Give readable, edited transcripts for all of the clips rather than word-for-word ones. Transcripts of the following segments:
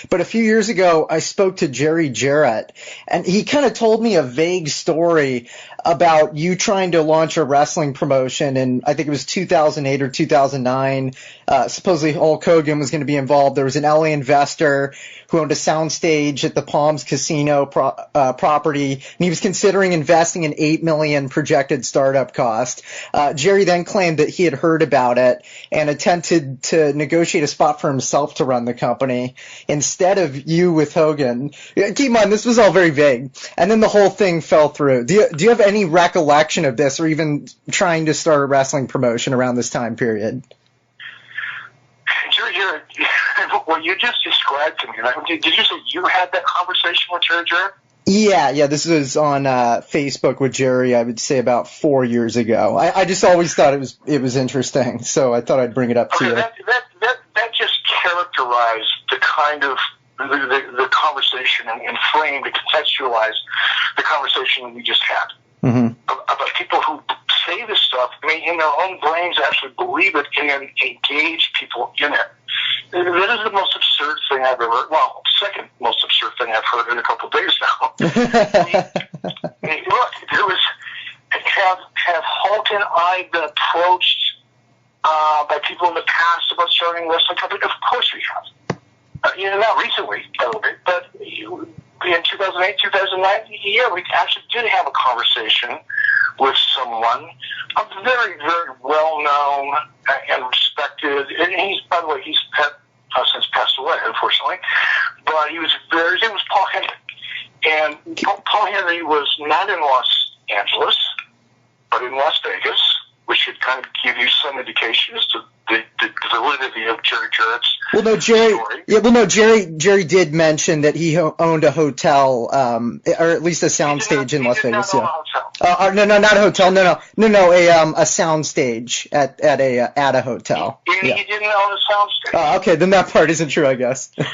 But a few years ago, I spoke to Jarrett, and he kind of told me a vague story about you trying to launch a wrestling promotion, and I think it was 2008 or 2009. Supposedly Hulk Hogan was going to be involved. There was an LA investor who owned a soundstage at the Palms Casino property, and he was considering investing in $8 million projected startup cost. Jerry then claimed that he had heard about it and attempted to negotiate a spot for himself to run the company instead of you with Hogan. Keep in mind, this was all very vague. And then the whole thing fell through. Do you have any recollection of this, or even trying to start a wrestling promotion around this time period? Jerry, what you just described to me, did you say you had that conversation with Jarrett? Yeah, this was on Facebook with Jerry, I would say about 4 years ago. I just always thought it was interesting, so I thought I'd bring it up to you. That just characterized the kind of the conversation and framed and contextualized the conversation we just had. Mm-hmm. About people who say this stuff, in their own brains actually believe it and then engage people in it. That is the most absurd thing I've ever, second most absurd thing I've heard in a couple of days now. Look, there was, have Hulk and I been approached by people in the past about starting a wrestling company? Of course we have. Not recently, by the way, but in 2008, 2009, we actually did have a conversation with someone, a very, very well-known and respected, and by the way, he's since passed away, unfortunately, but his name was Paul Henry. And Paul Henry was not in Los Angeles, but in Las Vegas, which should kind of give you some indication as to the validity of Jarrett's story. Jerry did mention that he owned a hotel, or at least a soundstage in Las Vegas. No, not a hotel. No, a soundstage at a hotel. He didn't own a soundstage. Okay, then that part isn't true, I guess. No,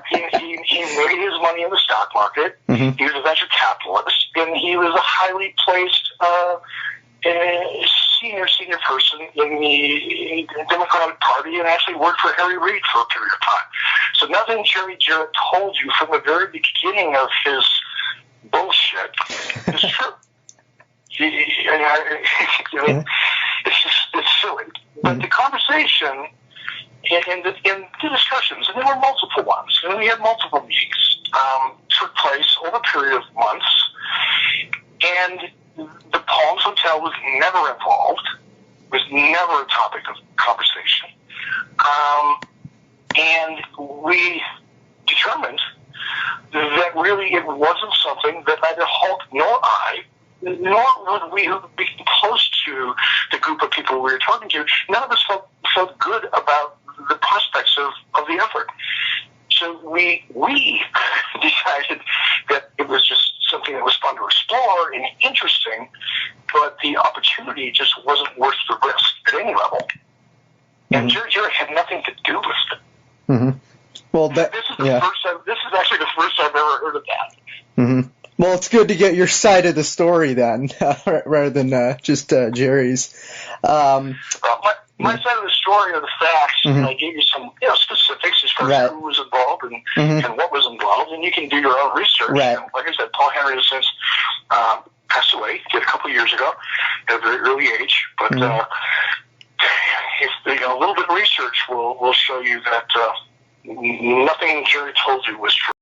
he made his money in the stock market. Mm-hmm. He was a venture capitalist, and he was a highly placed senior person in the Democratic Party, and actually worked for Harry Reid for a period of time. So nothing Jarrett told you from the very beginning of his bullshit is true. It's silly. But the conversation and the discussions, and there were multiple ones, and we had multiple meetings, took place over a period of months, and the Palms Hotel was never involved, was never a topic of conversation. And we determined that really it wasn't something that neither Hulk nor I, nor would we be close to the group of people we were talking to, none of us felt good about the prospects of the effort. So we decided that it was just something that was fun to explore and interesting, but the opportunity just wasn't worth the risk at any level. Mm-hmm. And Jarrett had nothing to do with it. Mm-hmm. Well, this is actually the first I've ever heard of that. Mm-hmm. Well, it's good to get your side of the story then, rather than just Jerry's. My side of the story are the facts, mm-hmm. and I gave you some specifics as far as who was involved and, mm-hmm. and what was involved, and you can do your own research. Right. And like I said, Paul Henry has since passed away, did a couple of years ago at a very early age, but mm-hmm. If a little bit of research will show you that nothing Jerry told you was true.